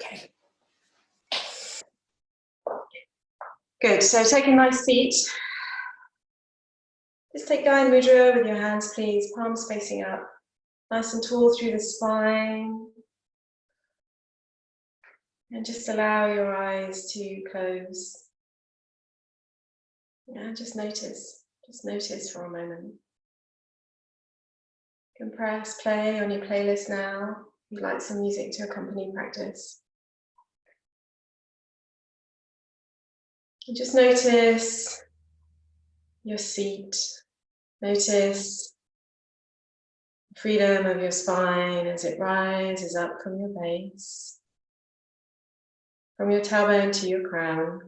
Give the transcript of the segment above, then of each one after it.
Okay. Good, so take a nice seat. Just take Gyan Mudra with your hands, please, palms facing up. Nice and tall through the spine. And just allow your eyes to close. Yeah, just notice for a moment. You can press play on your playlist now. If you'd like some music to accompany practice. And just notice your seat. Notice the freedom of your spine as it rises up from your base, from your tailbone to your crown.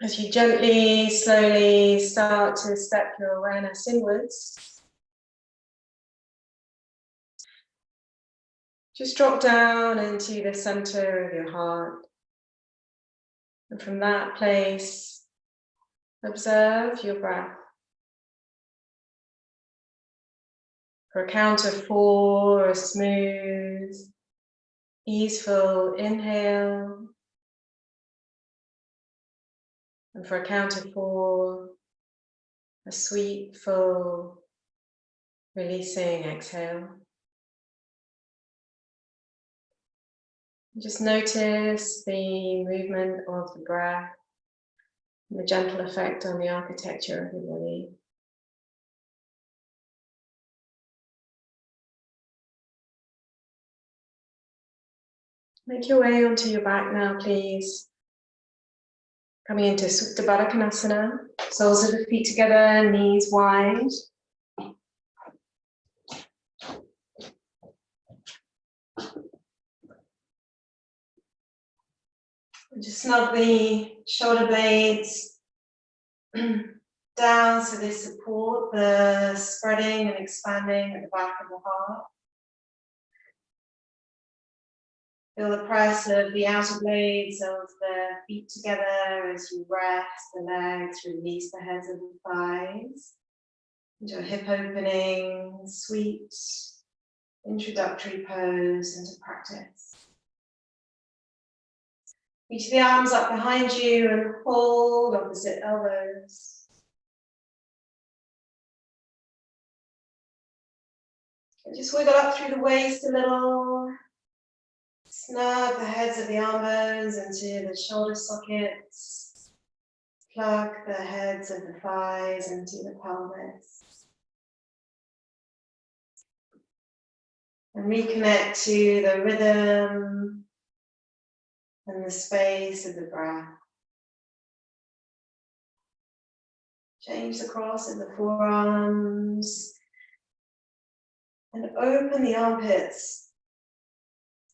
As you gently, slowly start to step your awareness inwards, just drop down into the center of your heart. And from that place, observe your breath. For a count of 4, a smooth, easeful inhale. And for a count of 4, a sweet, full, releasing exhale. Just notice the movement of the breath and the gentle effect on the architecture of your body. Make your way onto your back now, please. Coming into Badaknasana, soles of the feet together, knees wide. And just snug the shoulder blades down so they support the spreading and expanding at the back of the heart. Feel the press of the outer blades of the feet together as you rest the legs, release the heads of the thighs. Into a hip opening, sweet introductory pose into practice. Reach the arms up behind you and hold opposite elbows. And just wiggle up through the waist a little. Snug the heads of the arm bones into the shoulder sockets. Plug the heads of the thighs into the pelvis. And reconnect to the rhythm and the space of the breath. Change the cross of the forearms and open the armpits.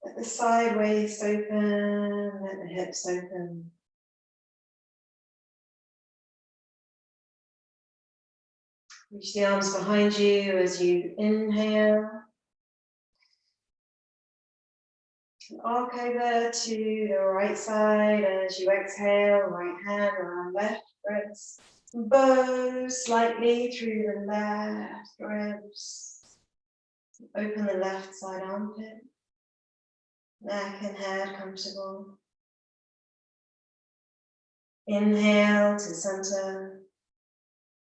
Let the side waist open, let the hips open. Reach the arms behind you as you inhale. Arc over to the right side as you exhale, right hand around left ribs. Bow slightly through the left ribs. Open the left side armpit. Neck and head comfortable. Inhale to center.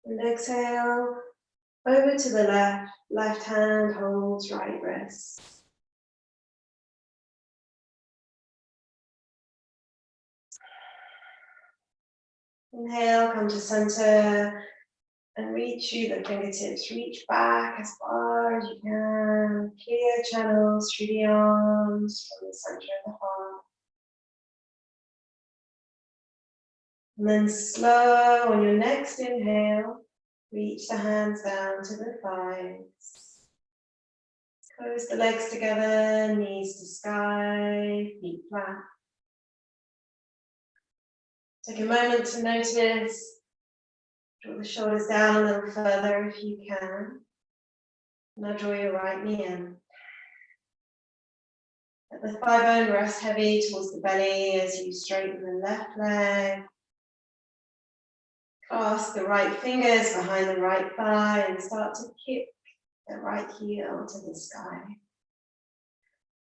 And exhale over to the left. Left hand holds right wrist. Inhale, come to center and reach through the fingertips. Reach back as far as you can. Clear channels through the arms from the center of the heart. And then slow on your next inhale, reach the hands down to the thighs. Close the legs together, knees to sky, feet flat. Take a moment to notice. Draw the shoulders down a little further if you can. Now draw your right knee in. Let the thigh bone rest heavy towards the belly as you straighten the left leg. Clasp the right fingers behind the right thigh and start to kick the right heel to the sky.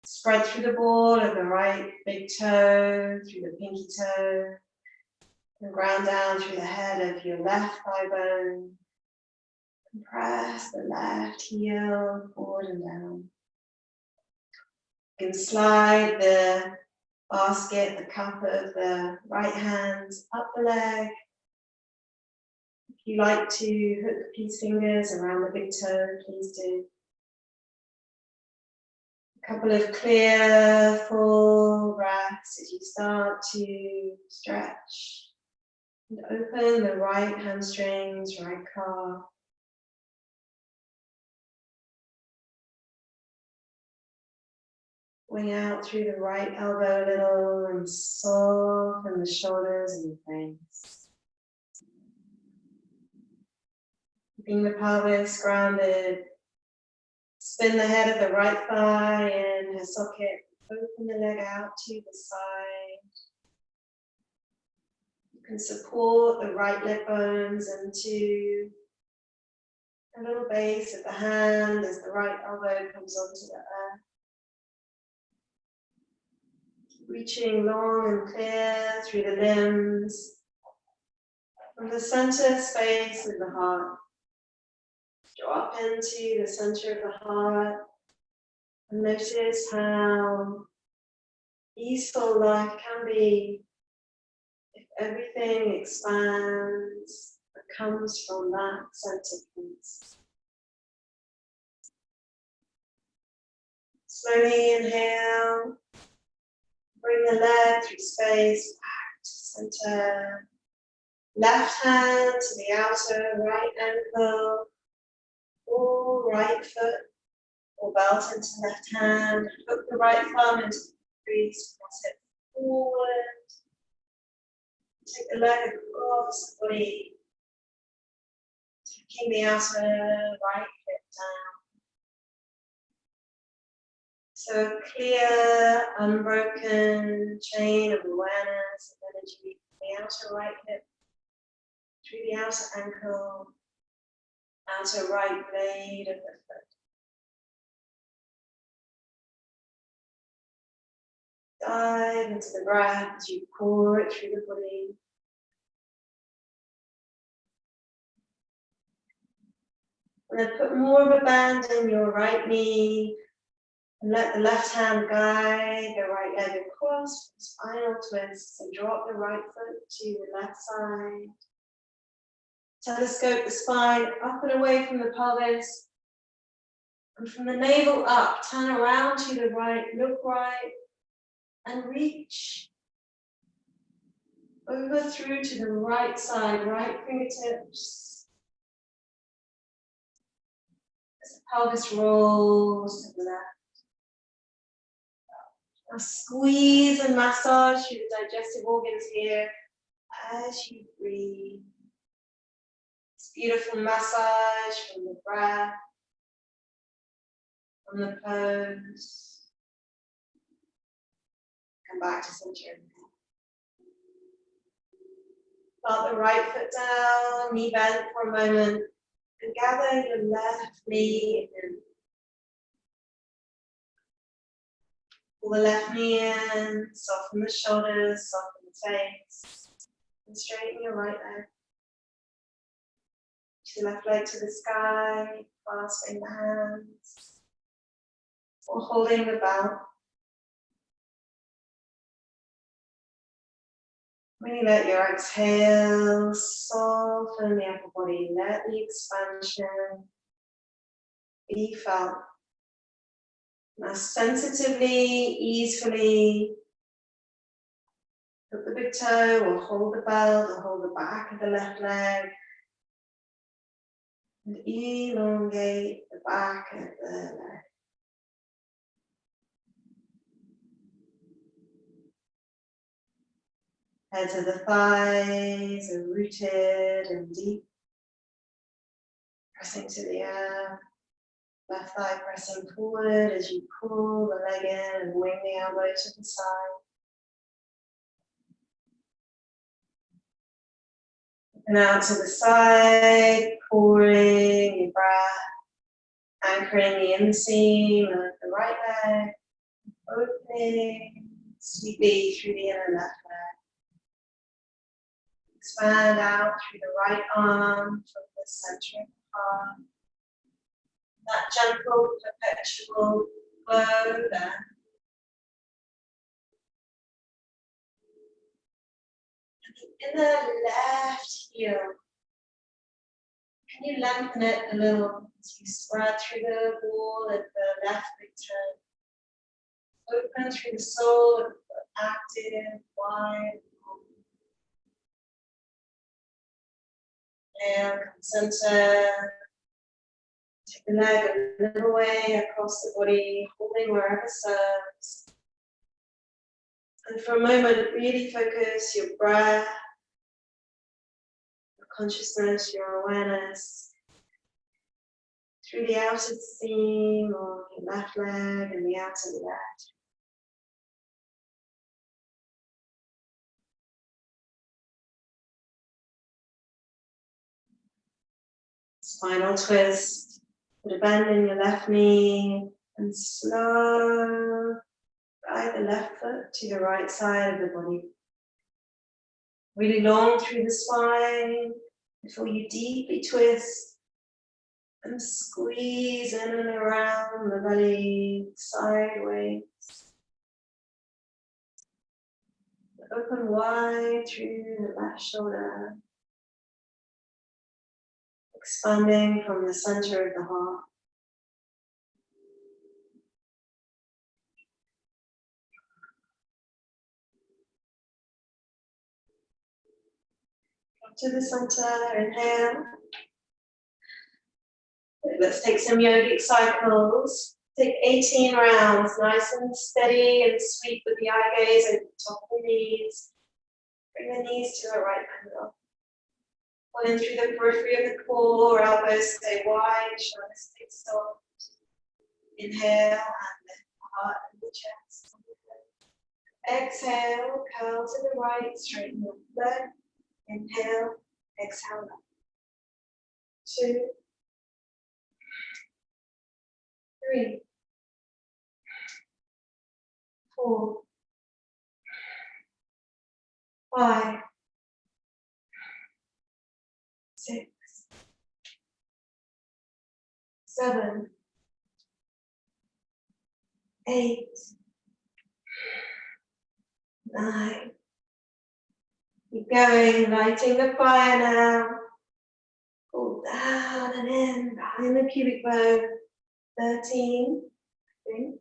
Spread through the ball of the right big toe, through the pinky toe, and ground down through the head of your left thigh bone. Press the left heel forward and down. You can slide the basket, the cup of the right hand up the leg. If you like to hook these fingers around the big toe, please do. A couple of clear, full breaths as you start to stretch and open the right hamstrings, right calf. Wing out through the right elbow a little and soften the shoulders and the face. Keeping the pelvis grounded. Spin the head of the right thigh in her socket. Open the leg out to the side. You can support the right leg bones into a little base of the hand as the right elbow comes onto the earth. Reaching long and clear through the limbs, from the center space of the heart. Drop into the center of the heart and notice how easeful life can be if everything expands that comes from that center place. Slowly inhale. Bring the leg through space back to center. Left hand to the outer right ankle, or right foot or belt into left hand. Hook the right thumb into the crease, press it forward. Take the leg across the body, taking the outer right hip down. So a clear, unbroken chain of awareness and energy from the outer right hip, through the outer ankle, outer right blade of the foot. Dive into the breath as you pour it through the body. And then put more of a bend in your right knee. And let the left hand guide the right leg across, spinal twist, and drop the right foot to the left side. Telescope the spine up and away from the pelvis. And from the navel up, turn around to the right, look right, and reach over through to the right side, right fingertips. As the pelvis rolls to the left. Now squeeze and massage through the digestive organs here as you breathe. This beautiful massage from the breath, from the pose. Come back to center. Plant the right foot down, knee bent for a moment, and gather your left knee in. Pull the left knee in, soften the shoulders, soften the face, and straighten your right leg. Push the left leg to the sky, clasping the hands, or holding the belt. When you let your exhale soften the upper body, let the expansion be felt. Now sensitively, easefully, put the big toe or hold the belt or hold the back of the left leg and elongate the back of the leg. Heads of the thighs are rooted and deep, pressing to the earth. Left thigh pressing forward as you pull the leg in and wing the elbow to the side. And out to the side, pouring your breath Anchoring the inseam of the right leg, opening sweetly through the inner left leg. Expand out through the right arm from the center of the heart. That gentle, perpetual flow there. And the inner left heel. Can you lengthen it a little as you spread through the wall of the left big toe? Open through the sole of the foot, active, wide. And center. Take the leg a little way across the body, holding wherever serves. And for a moment, really focus your breath, your consciousness, your awareness through the outer seam of your left leg and the outer leg. Spinal twist. Put a bend in your left knee and slow. Guide the left foot to the right side of the body. Really long through the spine before you deeply twist and squeeze in and around the belly sideways. Open wide through the left shoulder, expanding from the center of the heart. To the center, inhale. Let's take some yogic cycles. Take 18 rounds, nice and steady and sweep with the eye gaze over the top of the knees. Bring the knees to a right angle. Pull in through the periphery of the core, elbows stay wide, shoulders stay soft. Inhale and lift the heart and the chest. Exhale, curl to the right, straighten the leg. Inhale, exhale up. 2, 3, 4, 5, 6, 7, 8, 9. Keep going, lighting the fire now. Pull down and in, behind the pubic bone. 13, I think.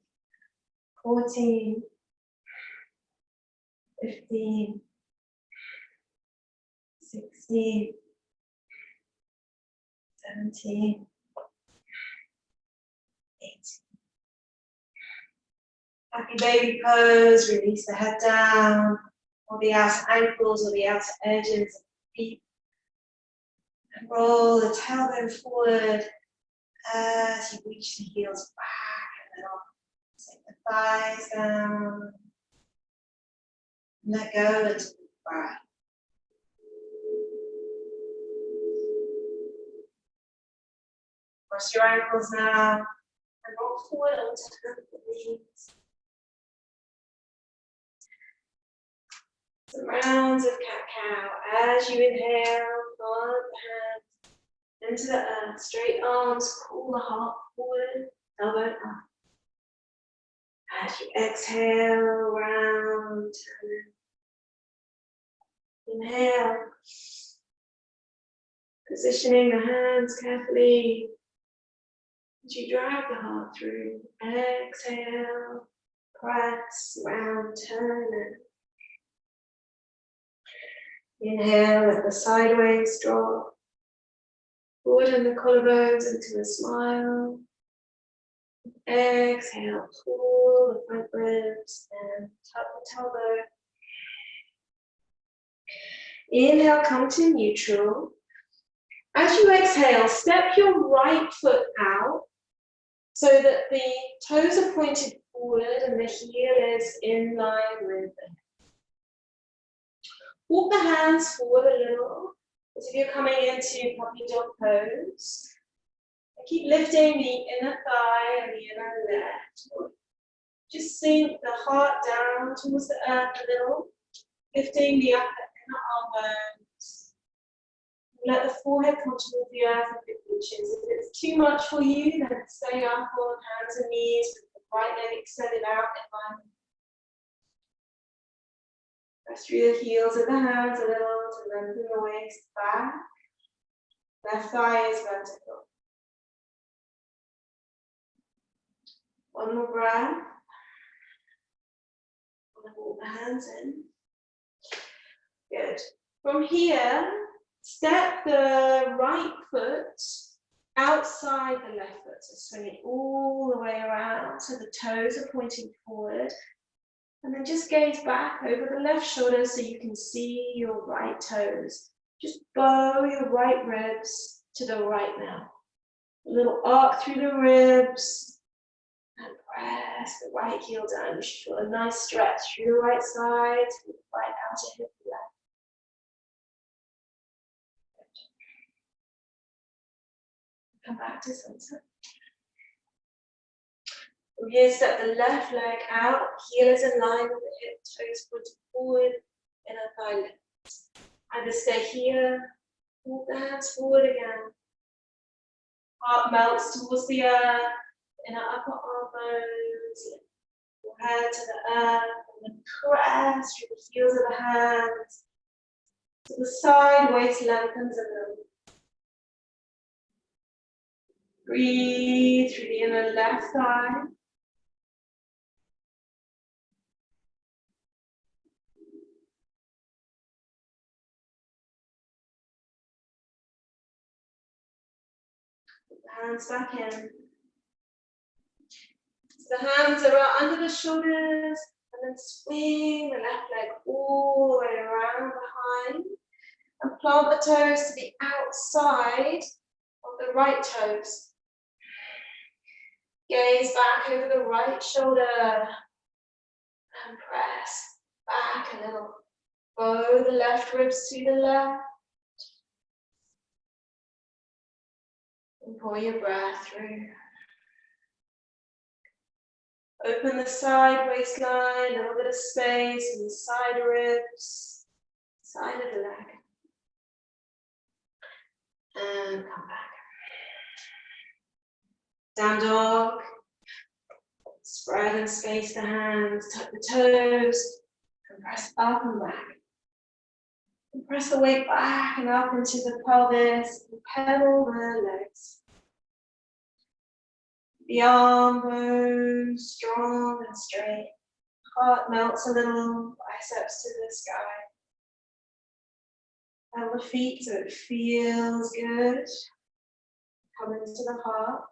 14, 15, 16, 17, 18. Happy baby pose, release the head down, or the outer ankles or the outer edges of the feet. And roll the tailbone forward as you reach the heels back and then up. Take the thighs down. Let go into the breath. Cross your ankles now and roll forward onto the knees. Some rounds of cat-cow. As you inhale, follow the hands into the earth. Straight arms, pull the heart forward, elbow up. As you exhale, round, turn. Inhale. Positioning the hands carefully as you drag the heart through. Exhale, press, round, turn. Inhale, let the sideways drop. Broaden the collarbones into a smile. Exhale, pull the front ribs and tuck the tailbone. Inhale, come to neutral. As you exhale, step your right foot out so that the toes are pointed forward and the heel is in line with the head. Walk the hands forward a little, as if you're coming into puppy dog pose. Keep lifting the inner thigh and the inner leg. Just sink the heart down towards the earth a little, lifting the upper inner elbows. Let the forehead come towards the earth and the reaches. If it's too much for you, then stay up on hands and knees with the right leg extended out in line. Press through the heels of the hands a little to lengthen the waist back. Left thigh is vertical. One more breath. Walk the hands in. Good. From here, step the right foot outside the left foot. So swing it all the way around so the toes are pointing forward. And then just gaze back over the left shoulder so you can see your right toes. Just bow your right ribs to the right now. A little arc through the ribs. And press the right heel down. You should feel a nice stretch through the right side, to the right outer hip left. Come back to center. From here, step the left leg out, heel is in line with the hip, toes pointing forward, inner thigh lifts. Either stay here, walk the hands forward again. Heart melts towards the earth, inner upper elbows, lift your head to the earth, and then press through the heels of the hands. To the side, waist lengthens a little. Breathe through the inner left thigh. Put the hands back in. So the hands are under the shoulders, and then swing the left leg all the way around behind. And plant the toes to the outside of the right toes. Gaze back over the right shoulder and press back a little. Bow the left ribs to the left. And pull your breath through. Open the side waistline, a little bit of space in the side ribs, side of the leg. And come back. Down dog. Spread and space the hands, tuck the toes, and press up and back. And press the weight back and up into the pelvis, and pedal the legs. The arm bones strong and straight. Heart melts a little, biceps to the sky. And the feet so it feels good. Come into the heart.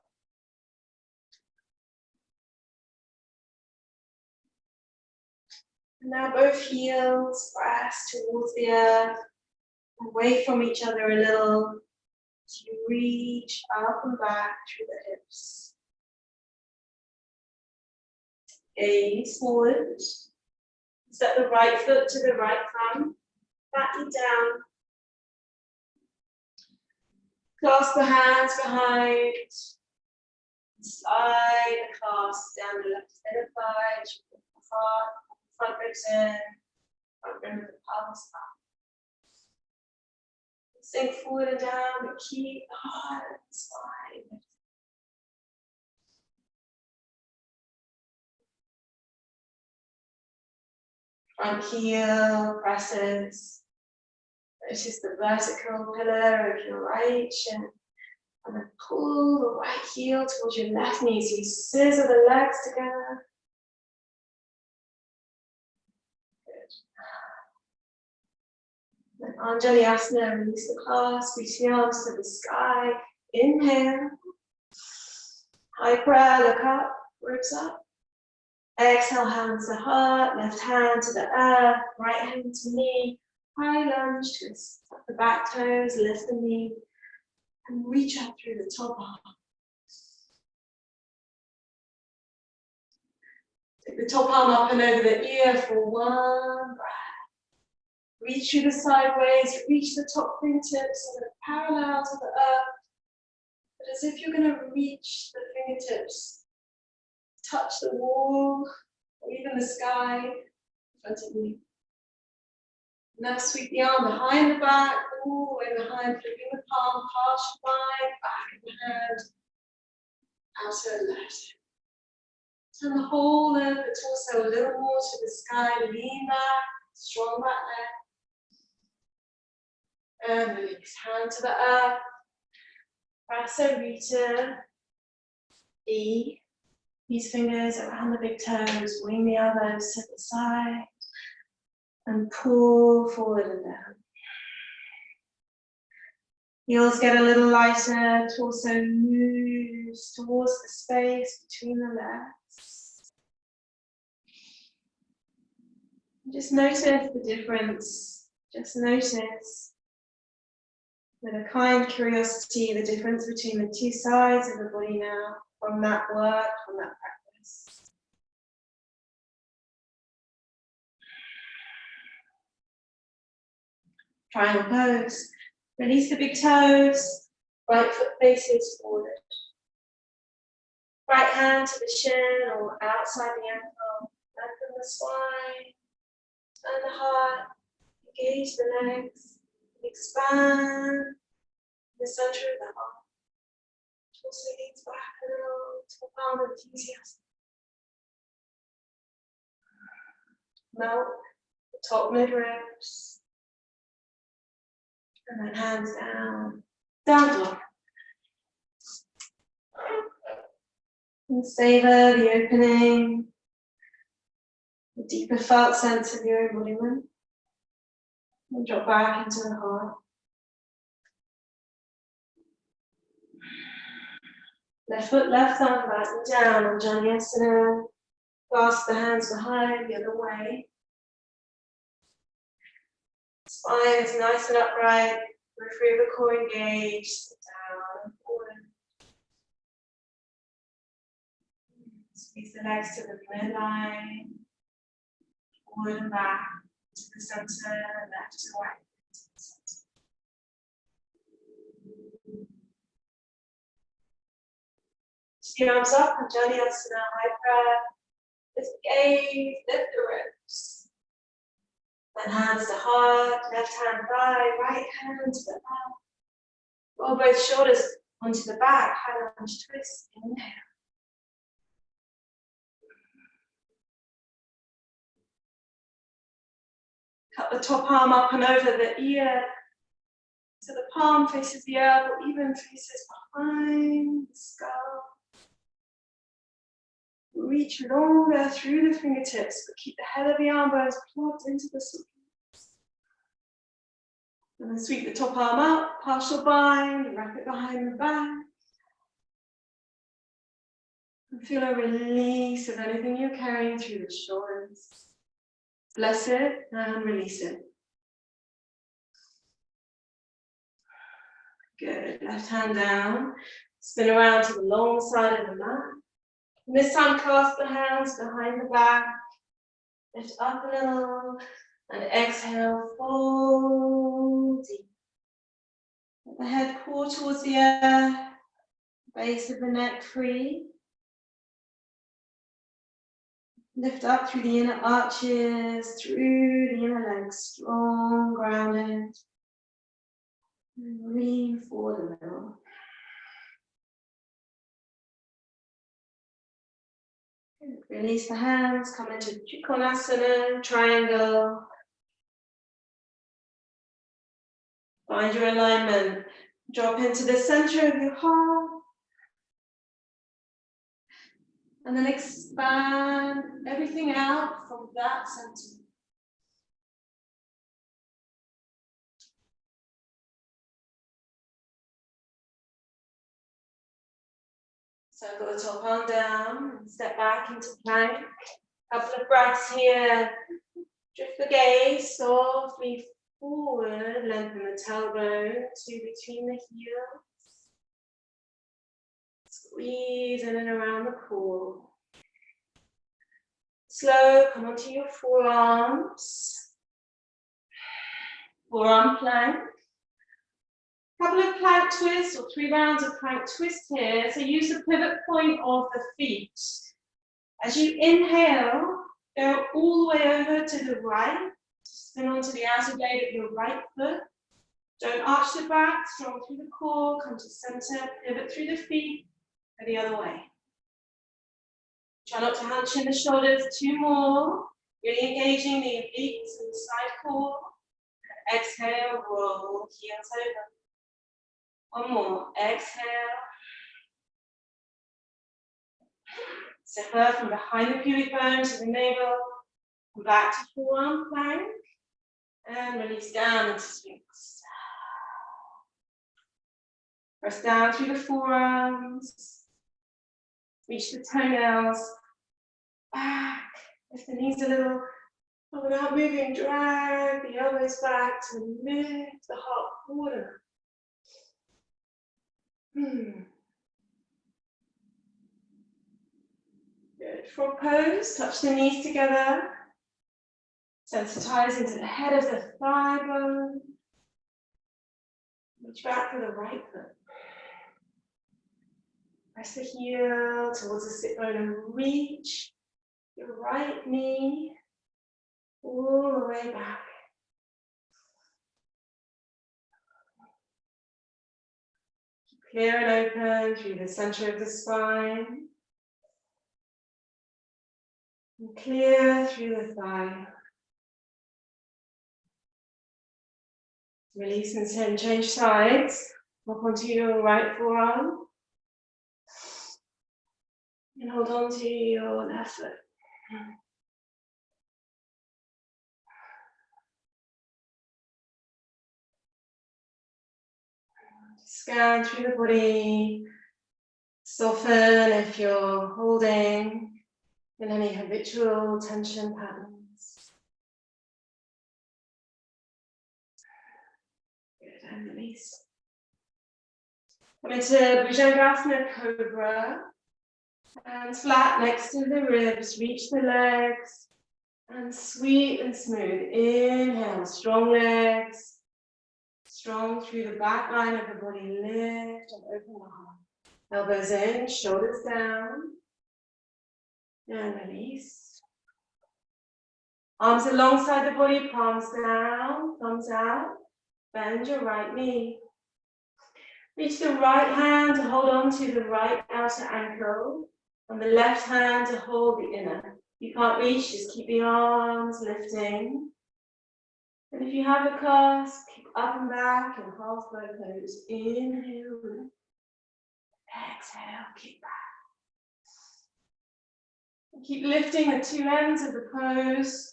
And now both heels press towards the earth, away from each other a little, as you reach up and back through the hips. Gaze forward. Step the right foot to the right thumb, back and down. Clasp the hands behind. Slide the clasp down the left inner thigh, the heart. Front ribs in, front rim of the palms up. Sink forward and down, but keep the heart and spine. Front heel presses. Notice the vertical pillar of your right shin. And then pull the right heel towards your left knee. So you scissor the legs together. Then Anjali-asana, release the clasp, reach the arms to the sky. Inhale. High prayer, look up, ribs up. Exhale, hands to heart, left hand to the earth, right hand to knee. High lunge, twist up the back toes, lift the knee, and reach up through the top arm. Take the top arm up and over the ear for one breath. Reach through the sideways, reach the top fingertips and then parallel to the earth. But as if you're going to reach the fingertips, touch the wall, or even the sky in front of you. Now sweep the arm behind the back, all the way behind, flipping the palm, partial bind, back of the hand, outer left. Turn the whole of the torso a little more to the sky, lean back, strong back leg. And release, hand to the earth. Basso Rita, E. These fingers around the big toes, wing the elbows to the side, and pull forward and down. Heels get a little lighter, torso moves towards the space between the legs. Just notice the difference. Just notice with a kind curiosity the difference between the two sides of the body now, from that work, from that practice. Triangle pose. Release the big toes. Right foot faces forward. Right hand to the shin or outside the ankle. Lengthen the spine. Turn the heart. Engage the legs. Expand the center of the heart. Torso leans back a little. Top arm enthusiasm. Melt the top mid ribs. And then hands down. Down dog. And savor the opening, the deeper felt sense of your embodiment. And drop back into the heart. Left foot, left thumb, back and down. Untitled. Clasp the hands behind, the other way. Spine is nice and upright. Periphery of the core engaged. Sit down and forward. Squeeze the legs to the midline. Forward and back to the center, left to right. Lift the arms up and Untitled high breath. Lift the gaze, lift the ribs. Then hands to heart, left hand thigh, right hand to the back. Roll both shoulders onto the back, hand lunge twist, inhale. Cut the top arm up and over the ear, so the palm faces the earth or even faces behind the skull. Reach longer through the fingertips, but keep the head of the arm bones plugged into the socket. And then sweep the top arm up, partial bind, wrap it behind the back. And feel a release of anything you're carrying through the shoulders. Bless it and release it. Good. Left hand down. Spin around to the long side of the mat. And this time, clasp the hands behind the back. Lift up a little. And exhale, fold deep. Let the head pull towards the earth. Base of the neck free. Lift up through the inner arches, through the inner legs, strong, grounded. And lean forward a little. Release the hands, come into Trikonasana, triangle. Find your alignment. Drop into the center of your heart. And then expand everything out from that center. Circle the top arm down and step back into plank. Couple of breaths here. Drift the gaze softly forward, lengthen the tailbone to between the heels. Squeeze in and around the core. Slow, come onto your forearms. Forearm plank. Couple of plank twists or 3 rounds of plank twist here. So use the pivot point of the feet. As you inhale, go all the way over to the right. Spin onto the outer blade of your right foot. Don't arch the back, strong through the core, come to center, pivot through the feet, and the other way. Try not to hunch in the shoulders, 2 more. Really engaging the obliques and the side core. Exhale, roll the heels over. 1 more, exhale. Step up from behind the pubic bone to the navel. Come back to forearm plank. And release down into Sphinx. Press down through the forearms. Reach the toenails. Back. Lift the knees a little. But without moving, drag the elbows back to lift the heart forward. Good. Frog pose. Touch the knees together. Sensitize into the head of the thigh bone. Reach back for the right foot. Press the heel towards the sit bone and reach your right knee all the way back. Keep clear and open through the center of the spine. And clear through the thigh. Release and change sides. Up onto your right forearm. And hold on to your left foot. Scan through the body. Soften if you're holding in any habitual tension patterns. Good, and release. Come into Badaknasana, Cobra. Hands flat next to the ribs, reach the legs, and sweep and smooth. Inhale, strong legs, strong through the back line of the body. Lift and open the heart. Elbows in, shoulders down, and release. Arms alongside the body, palms down, thumbs out. Bend your right knee. Reach the right hand to hold on to the right outer ankle. And the left hand to hold the inner. If you can't reach, just keep the arms lifting. And if you have a clasp, keep up and back in half bow pose. Inhale. Exhale, kick back. And keep lifting the 2 ends of the pose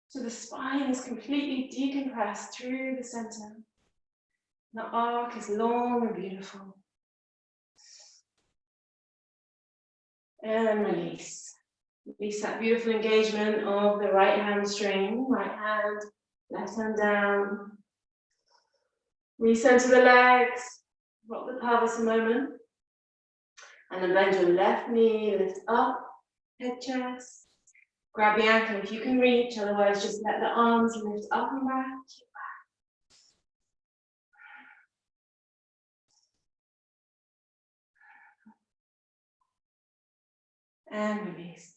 so the spine is completely decompressed through the center. The arc is long and beautiful. And release. Release that beautiful engagement of the right hamstring. Right hand, left hand down. Recenter the legs. Rock the pelvis a moment. And then bend your left knee, lift up, head, chest. Grab the ankle if you can reach, otherwise just let the arms lift up and back. And release.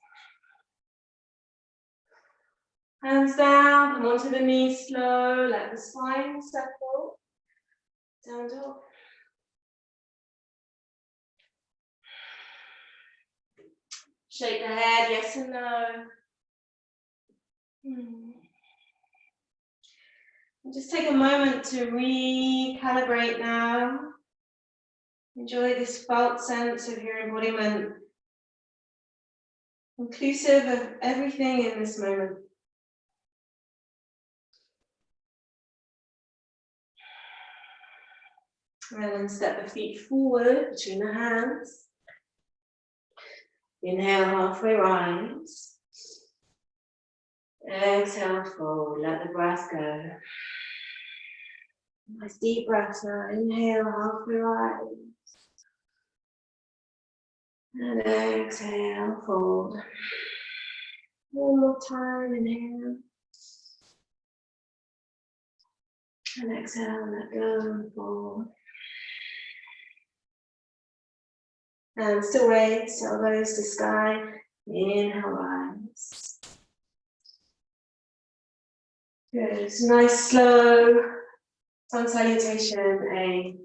Hands down, come onto the knees slow, let the spine settle. Down dog. Shake the head, yes and no. And just take a moment to recalibrate now. Enjoy this felt sense of your embodiment, inclusive of everything in this moment. And then step the feet forward between the hands. Inhale, halfway rise. Exhale, fold, let the breath go. Nice deep breath now. Inhale, halfway rise. And exhale, fold. One more time, inhale. And exhale, let go and fall. And still raise, elbows to sky. Inhale, rise. Good. Nice, slow sun salutation. A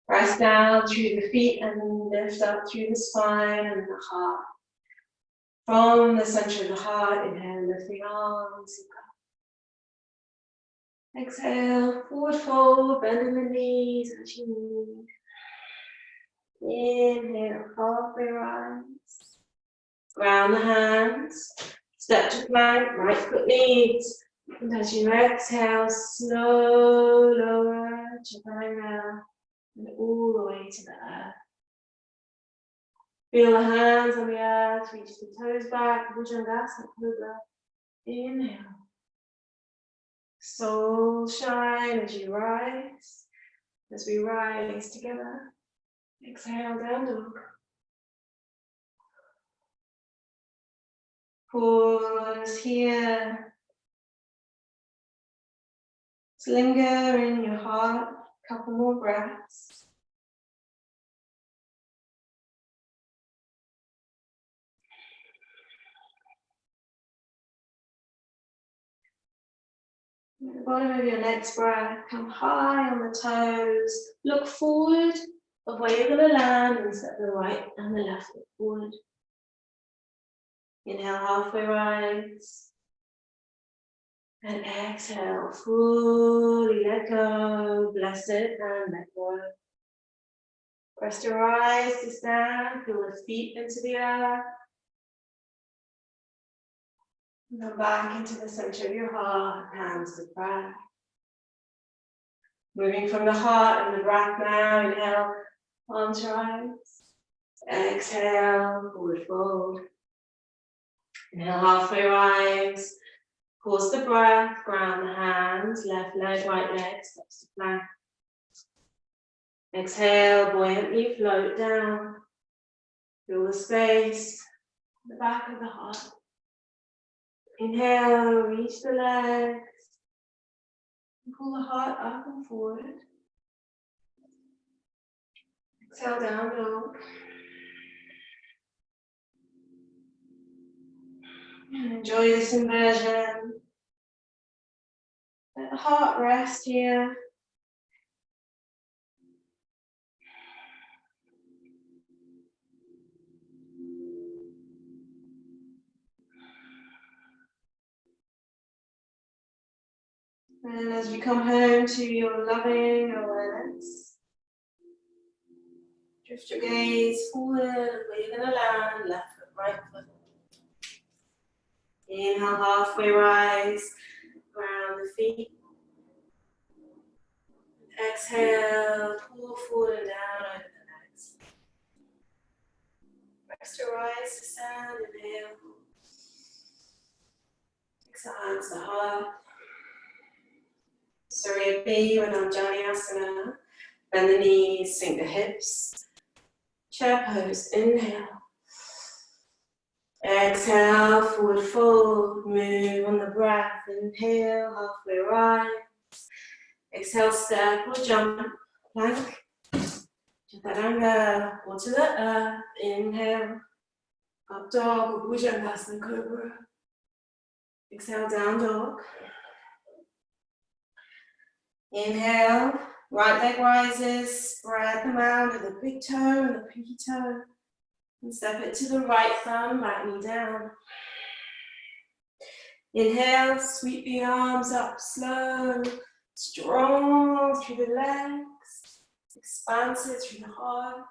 press down through the feet and lift up through the spine and the heart. From the center of the heart, inhale, lift the arms. Exhale, forward fold, bending the knees as you need. Inhale, halfway rise. Ground the hands. Step to plank, right foot leads. And as you exhale, slow lower Chaturanga and all the way to the earth. Feel the hands on the earth, reach the toes back, Bhujangasana, Cobra. Inhale. SoulShine as you rise. As we rise together. Exhale, down dog. Pause here. Just linger in your heart, a couple more breaths. At the bottom of your next breath, come high on the toes, look forward of where you're going to land and step the right and the left foot forward. Inhale, halfway rise. And exhale, fully let go, bless it and let go. Rest your eyes to stand, feel the feet into the earth. And come back into the center of your heart, hands to breath. Moving from the heart and the breath now, inhale, arms rise. Exhale, forward fold. Inhale, halfway rise. Pause the breath, ground the hands, left leg, right leg, steps to plank. Exhale, buoyantly float down. Feel the space, the back of the heart. Inhale, reach the legs. Pull the heart up and forward. Exhale, down dog. And enjoy this inversion. Let the heart rest here. And as you come home to your loving awareness, drift your gaze forward, where you're going to land, left foot, right foot. Inhale, halfway rise, ground the feet. Exhale, pull forward and down over the legs. Rest your eyes to stand, inhale. Exhale, hands to heart. Surya B, Asana. Bend the knees, sink the hips. Chair pose, inhale. Exhale, forward fold, move on the breath. Inhale, halfway rise. Exhale, step or jump, plank. Chaturanga, or to the earth. Inhale, up dog or Bhujangasana, Cobra. Exhale, down dog. Inhale, right leg rises, spread them out with the big toe and the pinky toe. And step it to the right thumb, right knee down. Inhale, sweep the arms up slow, strong through the legs, expansive through the heart.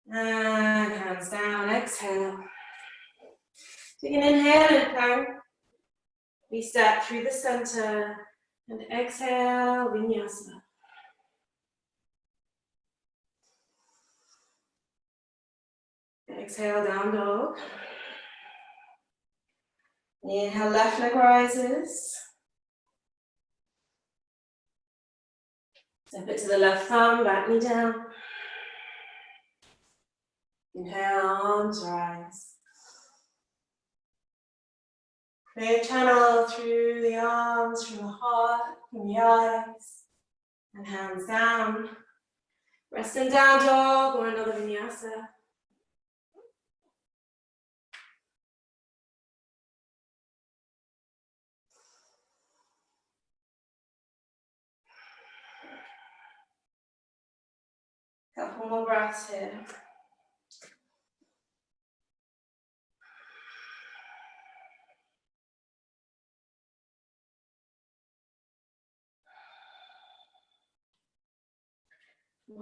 And hands down, exhale. Take an inhale and plank. We step through the center and exhale, vinyasa. Exhale, down dog. Inhale, left leg rises. Step it to the left thumb, back knee down. Inhale, arms rise. Clear channel through the arms, from the heart, Open the eyes and hands down. Rest in down dog or another vinyasa. Couple more breaths here.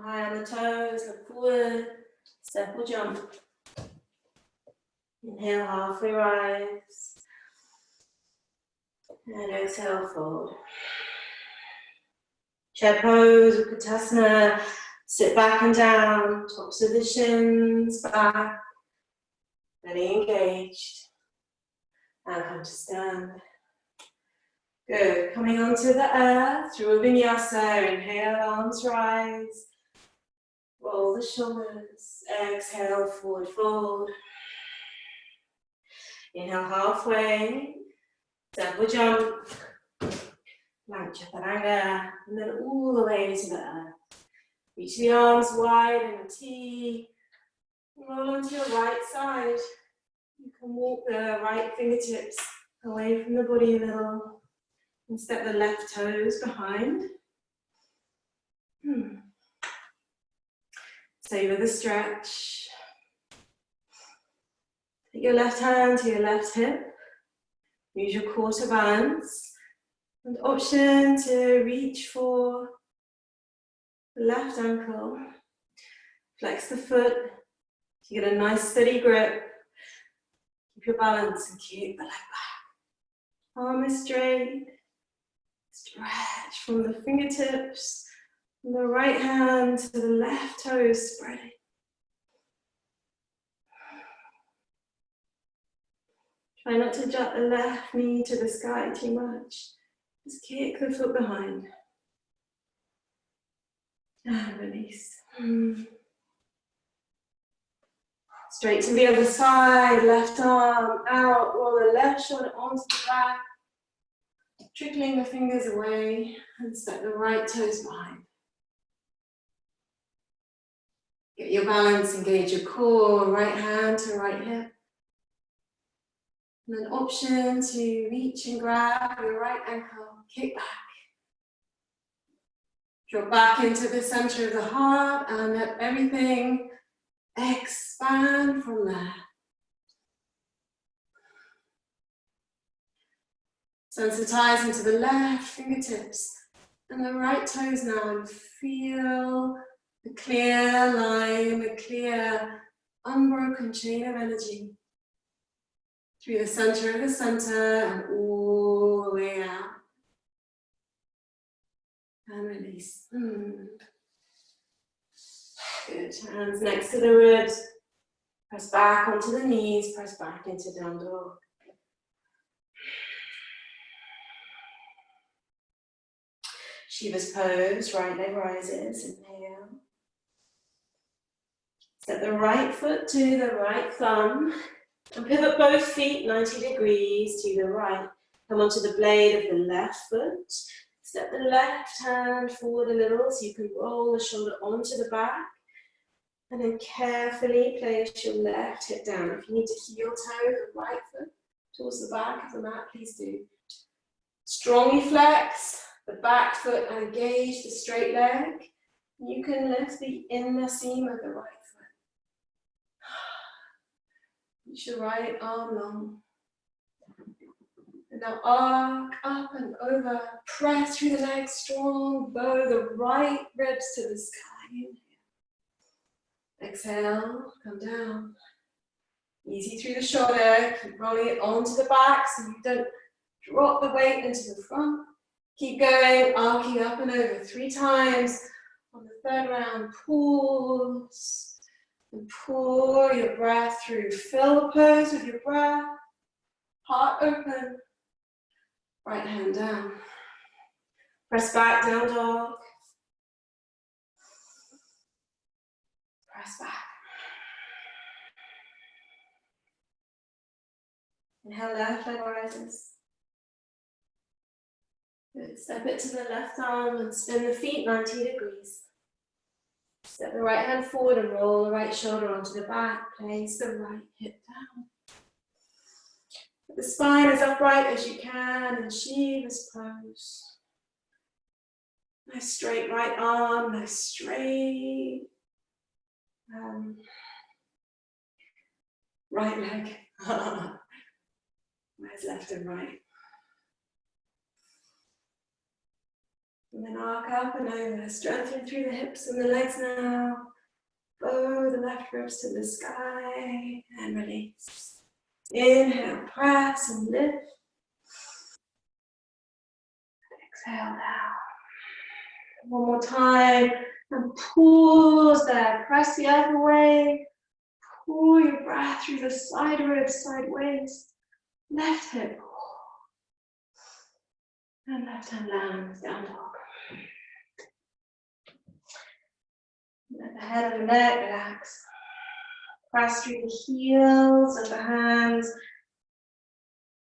High on the toes, look forward, step or jump. Inhale, halfway rise. And exhale, fold. Chair pose, Badaknasana. Sit back and down, tops of the shins, back. Belly engaged. And come to stand. Good. Coming onto the earth through a vinyasa. Inhale, arms rise. Roll the shoulders. Exhale, forward fold. Inhale, halfway. Double jump. Plank chaturanga. And then all the way to the earth. Reach the arms wide in a T. Roll onto your right side. You can walk the right fingertips away from the body a little. And step the left toes behind. Stay with the stretch. Take your left hand to your left hip. Use your core to balance. And option to reach for the left ankle. Flex the foot. You get a nice steady grip. Keep your balance and keep the leg back. Arm is straight. Stretch from the fingertips, from the right hand to the left toes spreading. Try not to jut the left knee to the sky too much. Just kick the foot behind. And release. Straight to the other side, left arm out, roll the left shoulder onto the back. Trickling the fingers away and step the right toes behind. Get your balance, engage your core, right hand to right hip. And then option to reach and grab your right ankle, kick back. Drop back into the center of the heart and let everything expand from there. Sensitize into the left fingertips and the right toes now and feel the clear line, the clear unbroken chain of energy through the center of the center and all the way out. And release. Good. Hands next to the ribs. Press back onto the knees, press back into down dog. Shiva's pose, right leg rises, inhale. Step the right foot to the right thumb and pivot both feet 90 degrees to the right. Come onto the blade of the left foot. Step the left hand forward a little so you can roll the shoulder onto the back. And then carefully place your left hip down. If you need to heel toe the right foot towards the back of the mat, please do. Strongly flex the back foot and engage the straight leg. You can lift the inner seam of the right foot. Reach your right arm long. And now arc up and over. Press through the legs, strong. Bow the right ribs to the sky. Exhale, come down. Easy through the shoulder. Keep rolling it onto the back so you don't drop the weight into the front. Keep going, arcing up and over 3 times. On the third round, pause. And pour your breath through. Fill the pose with your breath. Heart open. Right hand down. Press back, down dog. Press back. Inhale, left leg rises. Good. Step it to the left arm and spin the feet 90 degrees. Step the right hand forward and roll the right shoulder onto the back. Place the right hip down. Put the spine as upright as you can in Shiva's pose. Nice straight right arm, nice straight right leg. Where's left and right? And then arc up and over, strengthen through the hips and the legs now. Bow the left ribs to the sky and release. Inhale, press and lift. Exhale down. One more time and pause there. Press the other way. Pull your breath through the side ribs, sideways. Left hip. And left hand lands, down dog. Let the head of the neck relax. Press through the heels of the hands.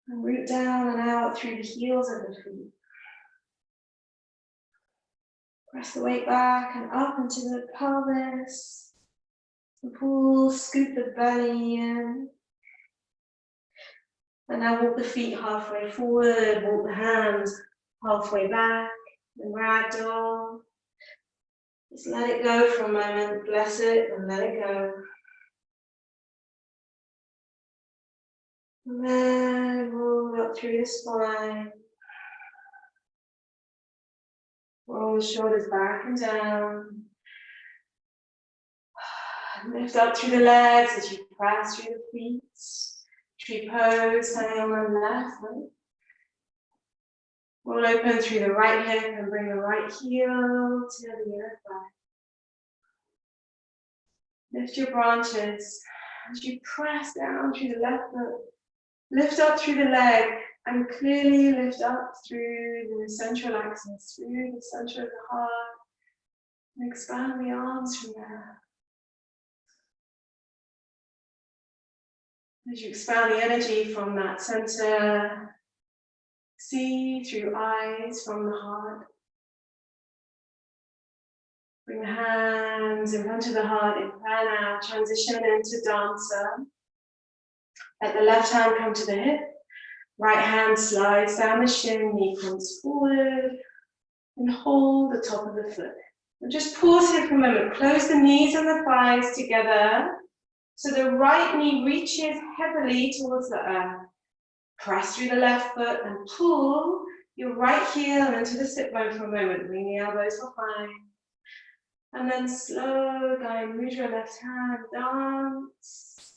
And root down and out through the heels of the feet. Press the weight back and up into the pelvis. And pull, scoop the belly in. And now walk the feet halfway forward, walk the hands halfway back, and ragdoll. Just let it go for a moment, bless it and let it go. And then roll up through the spine. Roll the shoulders back and down. Lift up through the legs as you press through the feet. Tree pose, standing on the left foot. Roll open through the right hip and bring the right heel to the earth back. Lift your branches as you press down through the left foot. Lift up through the leg and clearly lift up through the central axis, through the center of the heart. And expand the arms from there. As you expand the energy from that center, see through eyes from the heart. Bring the hands in front of the heart in prana, transition into dancer. Let the left hand come to the hip, right hand slides down the shin, knee comes forward, and hold the top of the foot. And just pause here for a moment, close the knees and the thighs together. So the right knee reaches heavily towards the earth. Press through the left foot and pull your right heel into the sit bone for a moment. Bring the elbows behind. And then slow going, move your left hand, dance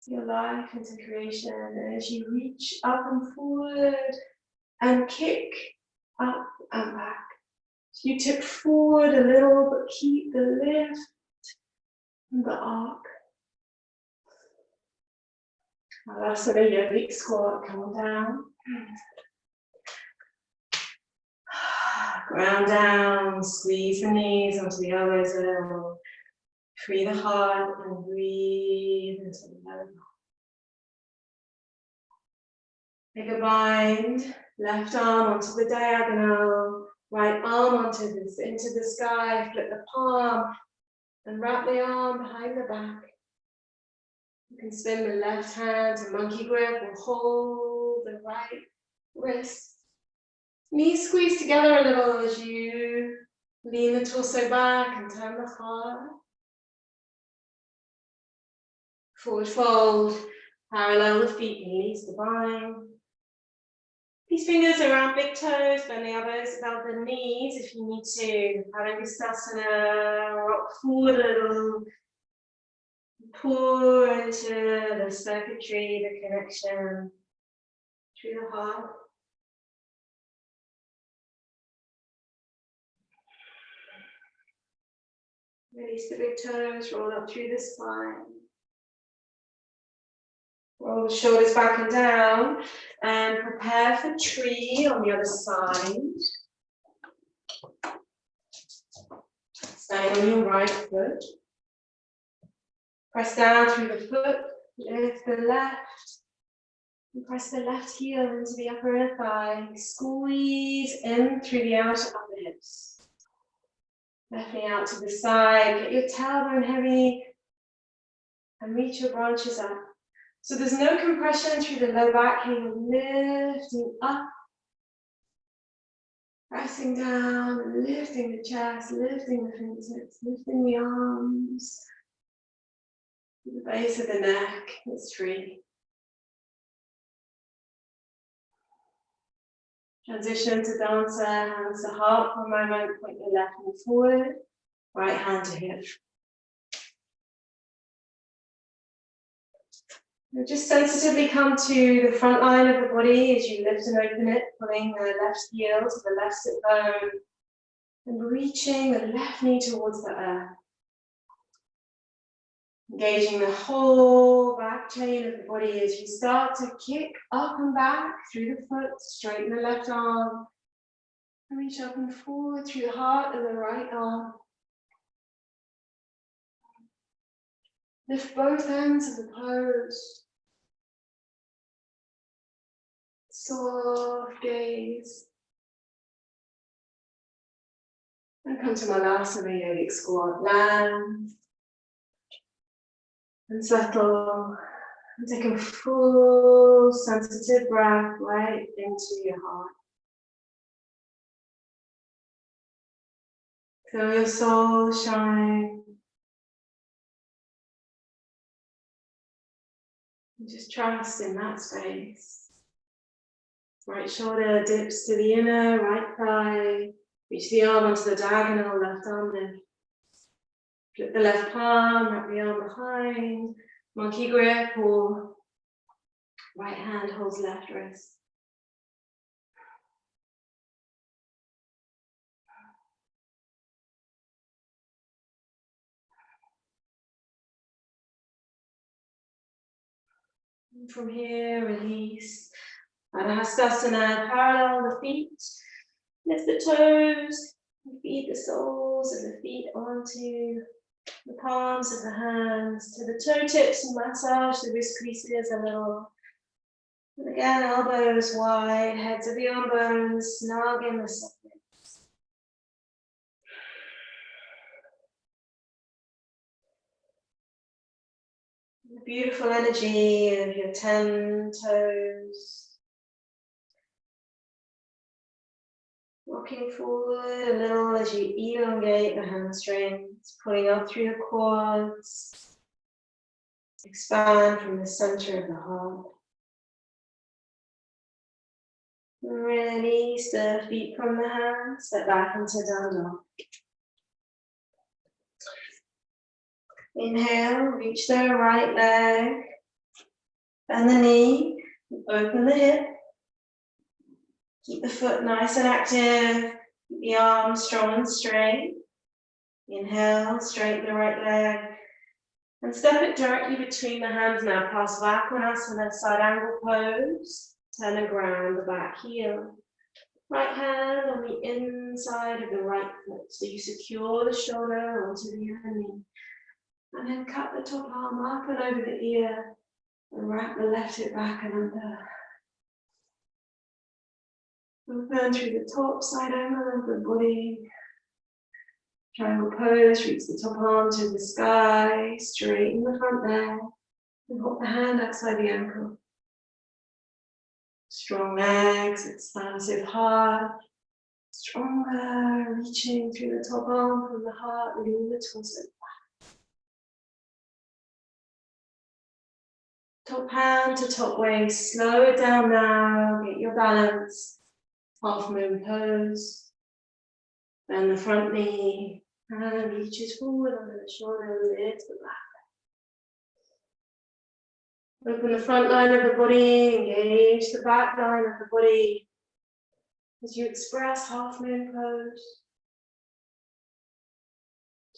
your life into creation as you reach up and forward and kick up and back. So you tip forward a little, but keep the lift and the arc. Badaknasana, yogic squat, come down. Ground down, squeeze the knees onto the elbows a little. Free the heart and breathe into the belly. Take a bind, left arm onto the diagonal, right arm onto this, into the sky, flip the palm, and wrap the arm behind the back. You can spin the left hand to monkey grip or hold the right wrist. Knees squeeze together a little as you lean the torso back and turn the heart. Forward fold, parallel the feet, knees to bind. These fingers around big toes, bend the elbows above the knees if you need to. Badaknasana, rock forward a little. Pour into the circuitry, the connection through the heart. Release the big toes, roll up through the spine. Roll the shoulders back and down and prepare for tree on the other side. Stay on your right foot. Press down through the foot, lift the left, And press the left heel into the upper inner thigh. Squeeze in through the outer upper hips. Left knee out to the side. Get your tailbone heavy and reach your branches up. So there's no compression through the low back here. Lifting up. Pressing down, lifting the chest, lifting the fingertips, lifting the arms. The base of the neck is free. Transition to dancer, hands to heart for a moment, point your left knee forward, right hand to hip. And just sensitively come to the front line of the body as you lift and open it, pulling the left heel to the left sit bone, and reaching the left knee towards the earth. Engaging the whole back chain of the body as you start to kick up and back through the foot, straighten the left arm, and reach up and forward through the heart of the right arm. Lift both ends of the pose. Soft gaze. And come to Malasana Yogic squat. Land. And settle. And take a full sensitive breath right into your heart. Feel your soul shine. And just trust in that space. Right shoulder dips to the inner, right thigh. Reach the arm onto the diagonal, left arm lift. Flip the left palm, wrap the arm behind. Monkey grip, or right hand holds left wrist. And from here, release. Badaknasana, parallel the feet. Lift the toes. Feed the soles of the feet onto the palms of the hands to the toe tips and massage the wrist creases a little. And again, elbows wide, heads of the arm bones, snug in the sockets. The beautiful energy of your 10 toes. Rocking forward a little as you elongate the hamstrings, pulling up through the quads. Expand from the center of the heart. Release the feet from the hands, step back into down dog. Inhale, reach the right leg, bend the knee, open the hip. Keep the foot nice and active, keep the arms strong and straight. Inhale, straighten the right leg, and step it directly between the hands now, past Badaknasana, side angle pose. Turn and ground the back heel. Right hand on the inside of the right foot, so you secure the shoulder onto the inner knee. And then cut the top arm up and over the ear, and wrap the left hip back and under. Open through the top side angle of the body. Triangle pose, reach the top arm to the sky, straighten the front leg, and hold the hand outside the ankle. Strong legs, expansive heart, stronger, reaching through the top arm from the heart, lean the torso back. Top hand to top waist, slow it down now, get your balance. Half moon pose. Bend the front knee, and reaches forward under the shoulder, lift the back. Open the front line of the body, engage the back line of the body as you express half moon pose.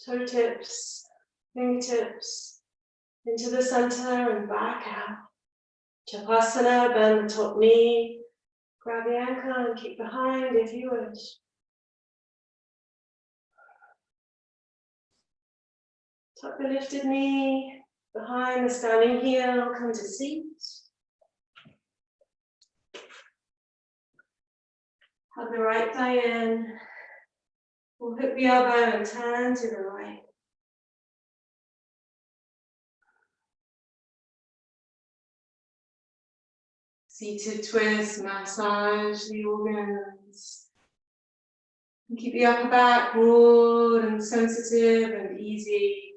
Toe tips, fingertips into the center and back out. Shavasana, bend the top knee, grab the ankle and kick behind if you wish. Tuck the lifted knee behind the standing heel, come to seat. Hug the right thigh in. We'll hook the elbow and turn to the right. Seated twist, massage the organs. And keep the upper back broad and sensitive and easy.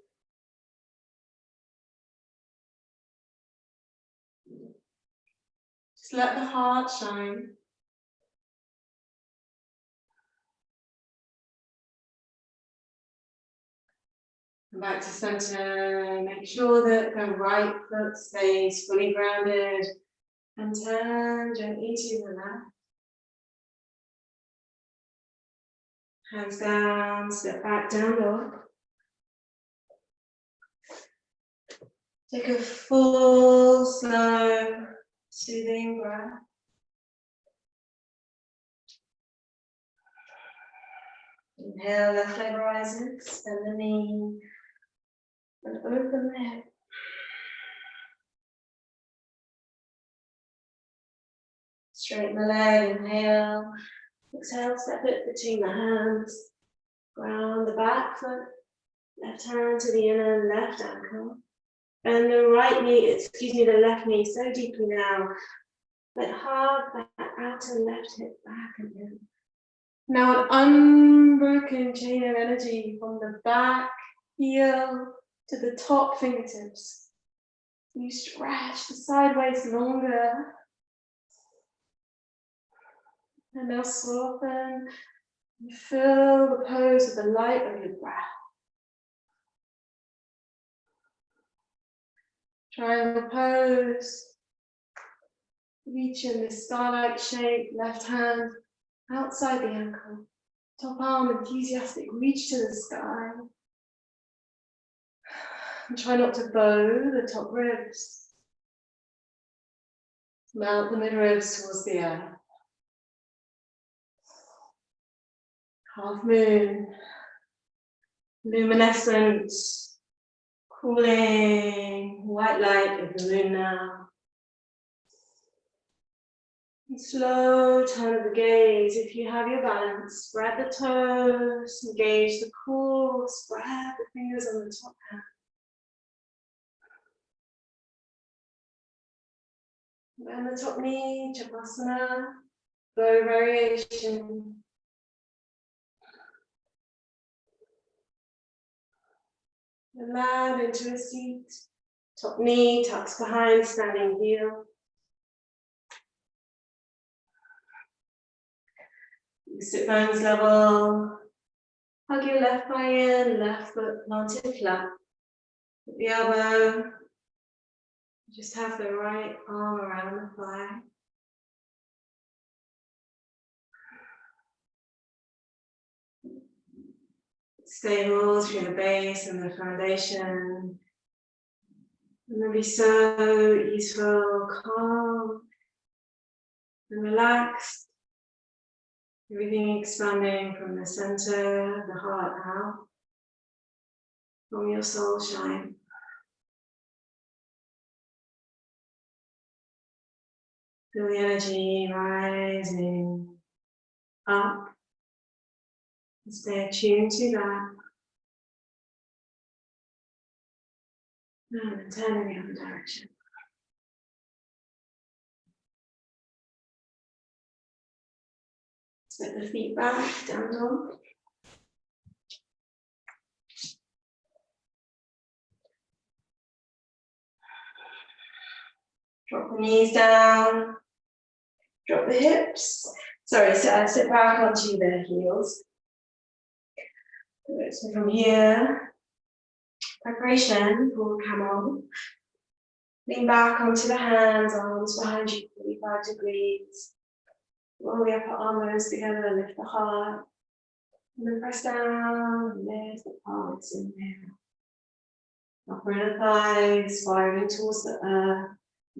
Just let the heart shine. And back to center. Make sure that the right foot stays fully grounded. And turn gently to the left. Hands down, step back, down dog. Take a full, slow, soothing breath. Inhale, left leg rises, bend the knee, and open the hip. Straighten the leg, inhale. Exhale, step it between the hands. Ground the back foot, left hand to the inner left ankle. And the the left knee so deeply now. But hug that outer left hip back and in. Now an unbroken chain of energy from the back heel to the top fingertips. You stretch the sideways longer. And now soften and fill the pose with the light of your breath. Triangle pose. Reach in this star-like shape, left hand outside the ankle. Top arm enthusiastic, reach to the sky. And try not to bow the top ribs. Mount the midribs towards the earth. Half moon, luminescent, cooling white light of the moon now. And slow turn of the gaze. If you have your balance, spread the toes, engage the core, spread the fingers on the top hand. Bend the top knee, Chapasana, bow variation. And land into a seat. Top knee tucks behind standing heel. Sit bones level. Hug your left thigh in, left foot planted flat. Put the elbow. Just have the right arm around the thigh. Stable through the base and the foundation. And then be so easeful, calm, and relaxed. Everything expanding from the center of the heart out, from your SoulShine. Feel the energy rising up. And stay attuned to that. And then turn in the other direction. Set the feet back, down dog. Drop the knees down. Drop the hips. Sorry, sit back onto the heels. So from here, preparation for camel. Lean back onto the hands, arms behind you, 45 degrees. Roll the upper arms together, lift the heart. And then press down, lift the palms in there. Upper inner thighs, spiraling towards the earth.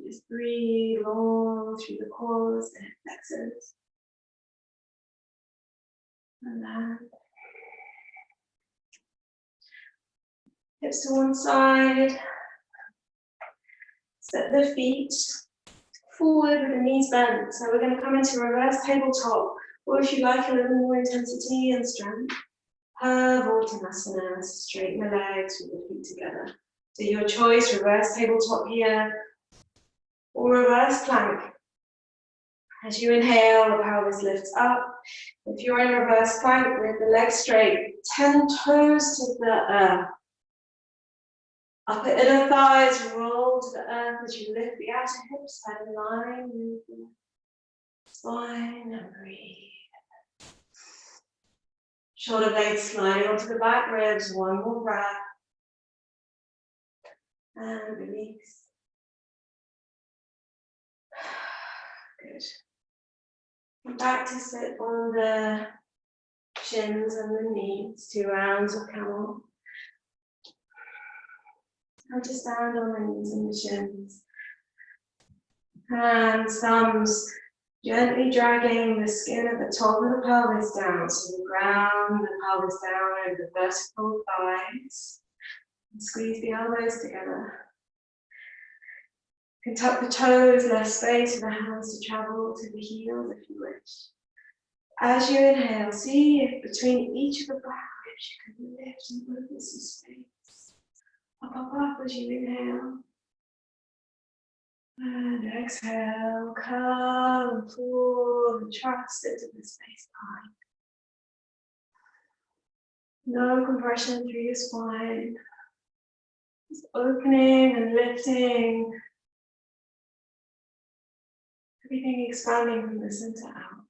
Just breathe long through the cores, the hip flexors. And then hips to one side. Set the feet forward with the knees bent. So we're going to come into reverse tabletop Or if you like a little more intensity and strength, Badaknasana, straighten the legs with the feet together. So your choice, reverse tabletop here, or reverse plank. As you inhale, the pelvis lifts up. If you're in reverse plank with the legs straight, 10 toes to the earth. Upper inner thighs roll to the earth as you lift the outer hips head in line with the spine and breathe. Shoulder blades sliding onto the back ribs. One more breath. And release. Good. And back to sit on the shins and the knees, 2 rounds of camel. And to stand on the knees and the shins. Hands, thumbs, gently dragging the skin at the top of the pelvis down. So you ground the pelvis down over the vertical thighs. And squeeze the elbows together. You can tuck the toes, less space for the hands to travel to the heels if you wish. As you inhale, see if between each of the back ribs you can lift and open some space. Up as you inhale. And exhale, come and pull and trust into the space behind. No compression through your spine. Just opening and lifting. Everything expanding from the center out.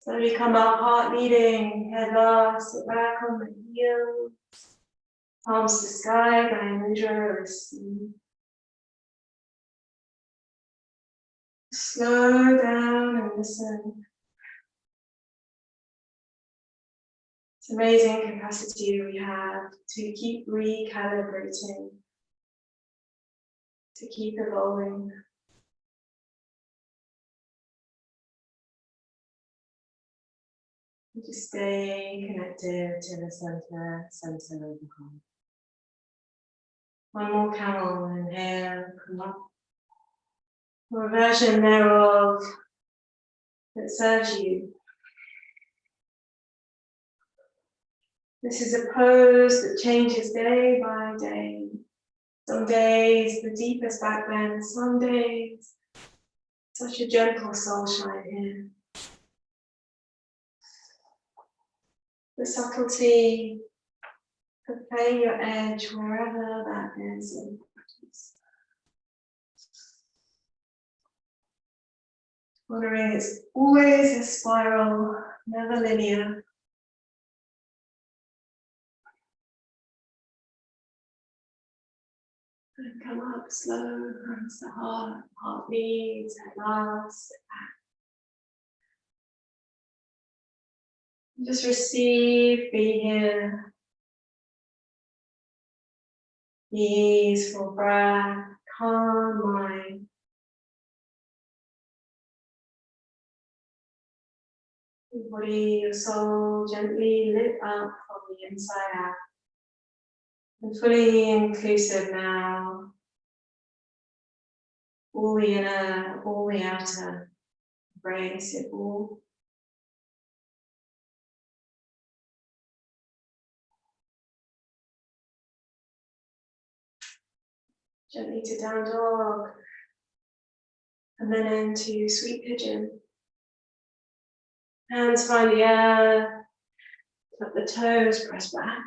Slowly come up, heart beating, head last, sit back on the heels. Palms to sky, by mudra, receive. Slow down and listen. It's amazing capacity we have to keep recalibrating, to keep evolving. And to stay connected to the center of the heart. One more camel, inhale, come up. Or a version thereof that serves you. This is a pose that changes day by day. Some days the deepest back bend, some days such a gentle SoulShine here. The subtlety of playing your edge wherever that is in practice. Honoring it's always a spiral, never linear. And come up slow, hands to heart, heart leads, head last, sit back. Just receive, be here. Easeful breath, calm mind. Your body, your soul gently lit up from the inside out. And fully inclusive now. All the inner, all the outer. Embrace it all. Gently to down dog. And then into sweet pigeon. Hands find the earth. Tuck the toes, press back.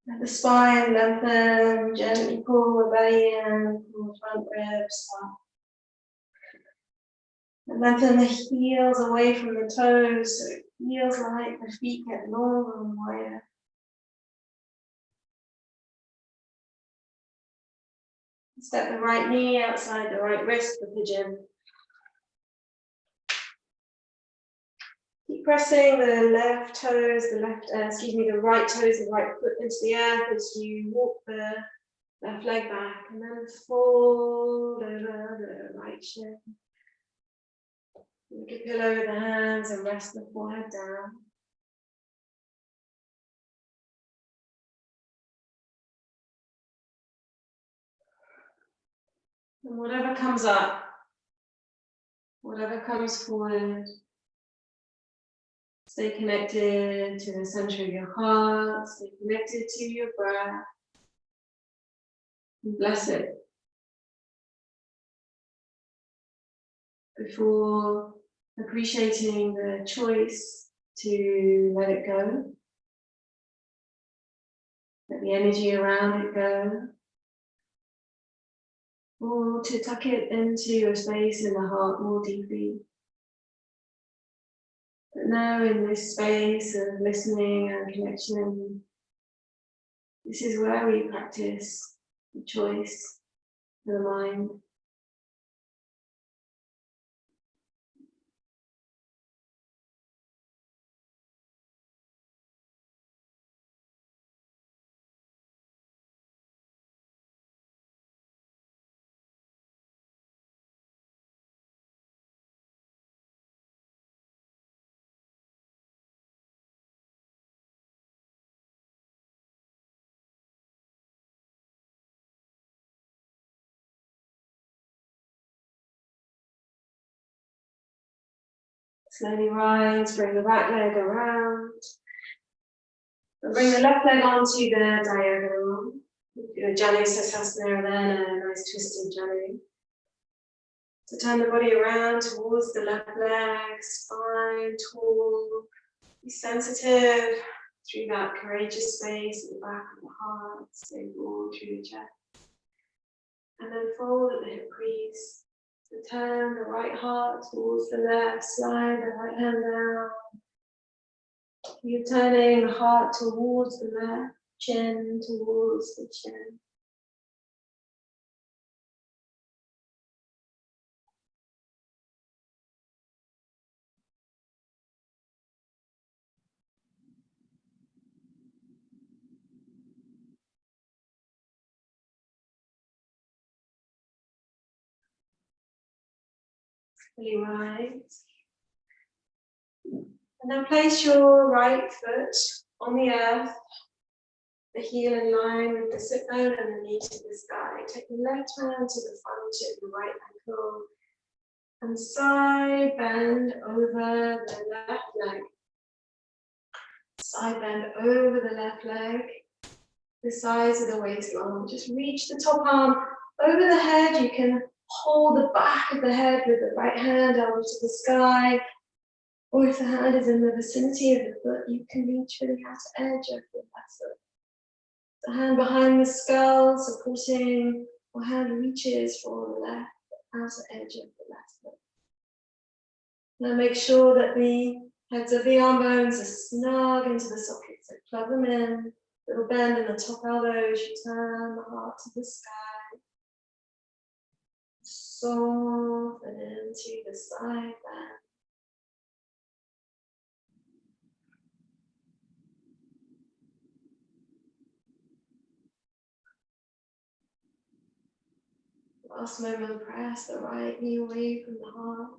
Let the spine lengthen, gently pull the belly in, pull the front ribs up. And lengthen the heels away from the toes so it feels like the feet get longer and wider. Step the right knee outside the right wrist for pigeon. Keep pressing the left toes, the right toes, the right foot into the earth as you walk the left leg back and then fold over the right shin. Make a pillow with the hands and rest the forehead down. And whatever comes up, whatever comes forward, stay connected to the center of your heart, stay connected to your breath, and bless it. Before appreciating the choice to let it go, let the energy around it go, or to tuck it into a space in the heart more deeply. But now in this space of listening and connection, this is where we practice the choice for the mind. Slowly rise, bring the right leg around. And bring the left leg onto the diagonal. Do a Janu Sasasana and then a nice twisted Janu. So turn the body around towards the left leg, spine tall. Be sensitive through that courageous space at the back of the heart. Stay broad through the chest. And then fold at the hip crease. So turn the right heart towards the left, slide the right hand down. You're turning the heart towards the left, chin towards the chin. Fully rise. And then place your right foot on the earth, the heel in line with the sit bone and the knee to the sky. Take the left hand to the front of the right ankle and side bend over the left leg. Side bend over the left leg, the size of the waist long. Just reach the top arm over the head. You can hold the back of the head with the right hand out to the sky. Or if the hand is in the vicinity of the foot, you can reach for the outer edge of the left foot. The hand behind the skull supporting, or hand reaches for the left outer edge of the left foot. Now make sure that the heads of the arm bones are snug into the sockets. So plug them in, little bend in the top elbows, you turn the heart to the sky. Soften into the side bend. Last moment, press the right knee away from the heart.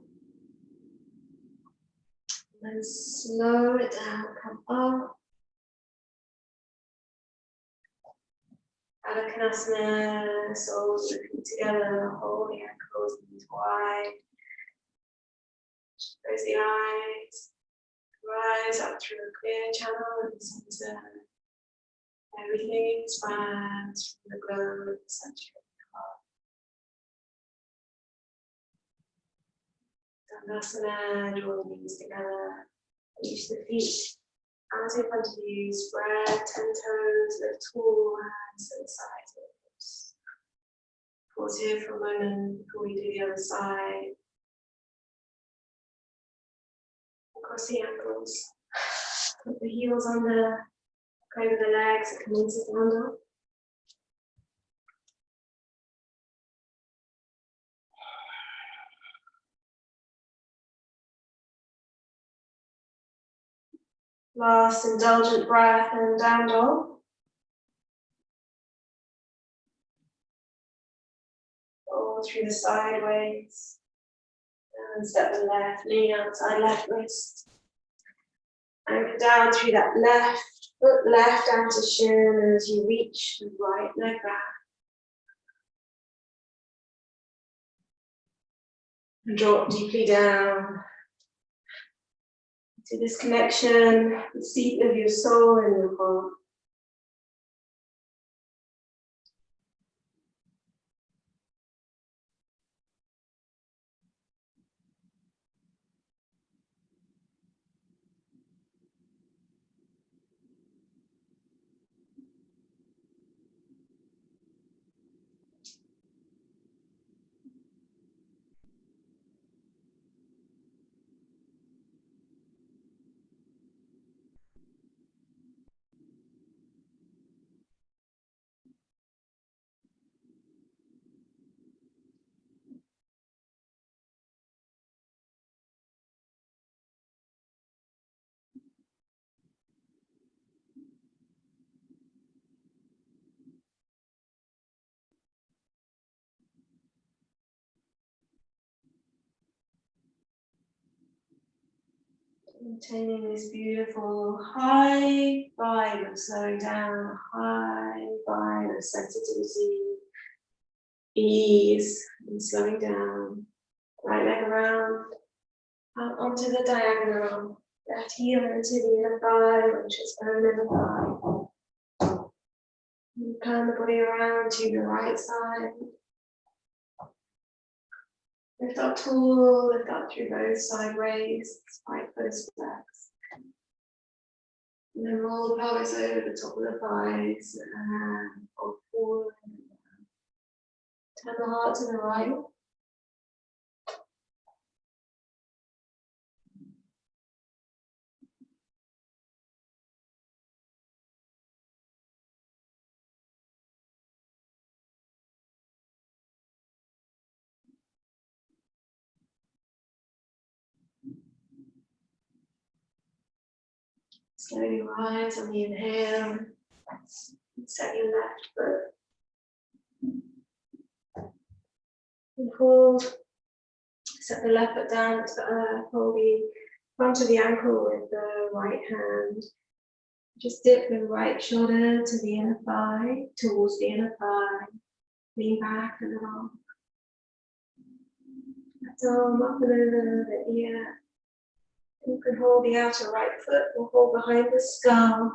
And then slow it down, come up. Badaknasana, soles looking together, hold the ankles, knees wide. Close the eyes. Rise up through a clear channel in the center. Everything expands from the globe at the center of the heart. Badaknasana, draw the knees together. Reach the feet out in front of you. Spread 10 toes, lift tall hands to the sides of the hips. Pause here for a moment before we do the other side. Across the ankles. Put the heels under. Over the legs, come into stand up. Last indulgent breath and down dog. Roll through the sideways. And step the left knee outside left wrist. Anchor down through that left foot, left outer shin as you reach the right leg back. And drop deeply down to this connection, the seat of your soul and your heart. Maintaining this beautiful high vibe of slowing down, high vibe of sensitivity, ease, and slowing down. Right leg around, out onto the diagonal, left heel into the inner thigh, which is bone in the thigh. And turn the body around to the right side. Lift up tall, lift up through both sideways, right foot is flexed. And then roll the pelvis over the top of the thighs and fold forward. Turn the heart to the right. Slowly rise on the inhale. Set your left foot. And hold. Set the left foot down to the earth. Hold the front of the ankle with the right hand. Just dip the right shoulder to the inner thigh, towards the inner thigh. Lean back a little. Left arm up and over the ear. You can hold the outer right foot or hold behind the skull.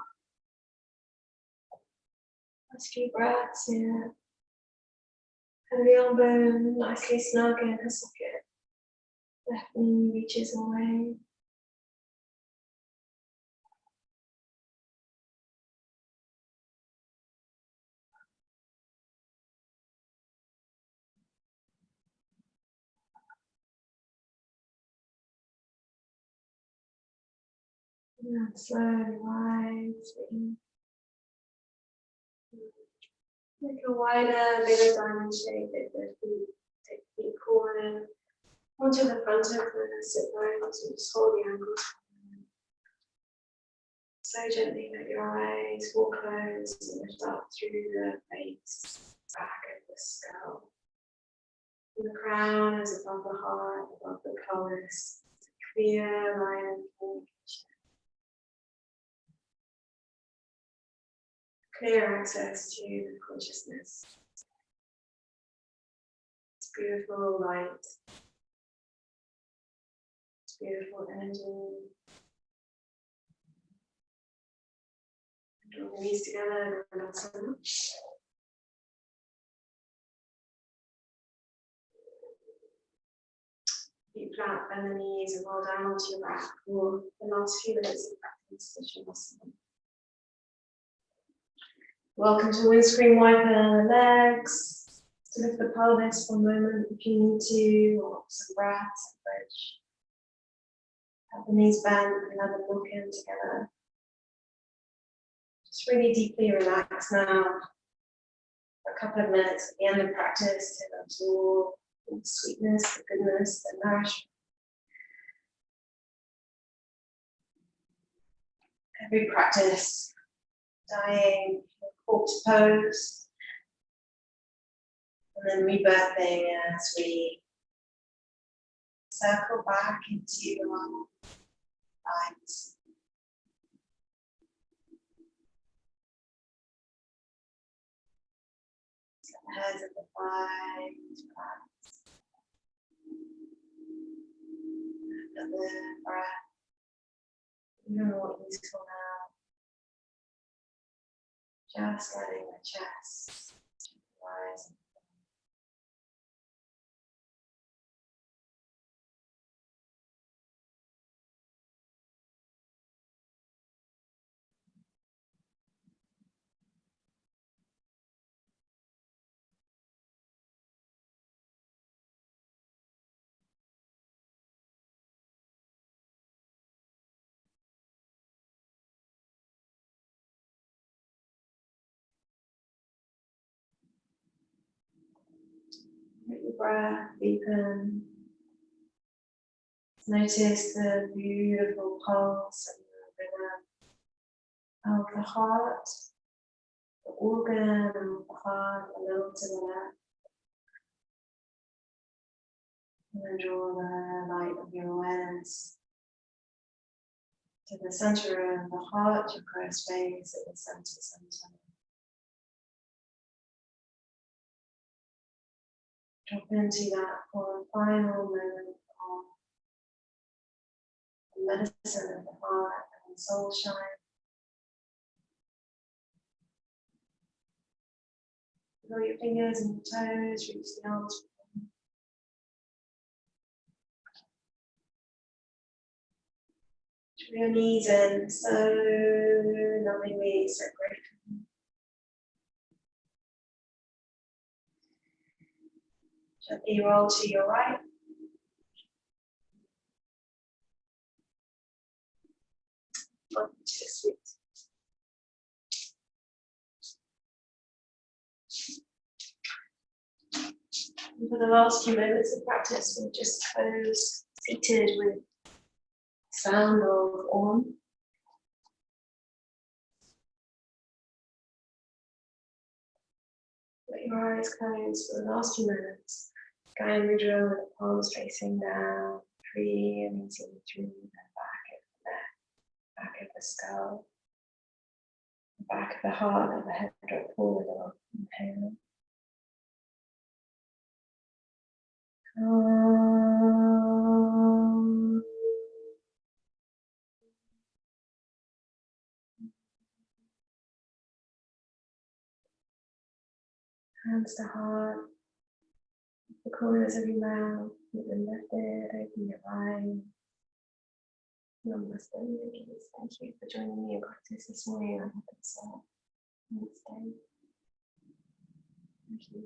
Last few breaths here. And the elbow nicely snug in the socket. Left knee reaches away. And slowly rising. Make a wider, bigger diamond shape if the feet take the feet forward onto the front of the sit bones and just hold the ankles. So gently let your eyes walk close and lift up through the face, back of the skull. And the crown is above the heart, above the pelvis. Clear line of communication. Clear access to the consciousness. It's beautiful light. It's beautiful energy. Draw the knees together in Badaknasana. Feet flat, bend the knees and roll down onto your back for the last few minutes of practice. Welcome to windscreen wiper legs. To lift the pelvis for a moment if you need to, or some breaths, bridge. Have the knees bent and let them look in together. Just really deeply relax now. For a couple of minutes at the end of practice to absorb the sweetness, the goodness, the nourishment. Every practice, dying, corpse pose, and then rebirthing as we circle back into our lives. The heads of the thighs, relax. of the breath. Even more useful now. Just letting the chest rise. Let your breath deepen. Notice the beautiful pulse and the rhythm of the heart, the organ of the heart, a little to the left. And then draw the light of your awareness to the center of the heart, chakra space at the center. Drop into that for a final moment of the medicine of the heart and SoulShine. Feel your fingers and your toes, reach the arms. Draw your knees in, so lovingly separate. Gently roll to your right. Up to the seat. And for the last few moments of practice, we'll just pose seated with sound of Om. Let your eyes close for the last few minutes. Guide Mudra with the palms facing down, free and easy through the back of the neck, back of the skull, the back of the heart, and the head drop forward or inhale. Hands to heart, the corners of your mouth, keep them lifted, open your eyes. Namaste, yogis. Thank you for joining me in practice this morning. I hope it's a nice day. Thank you.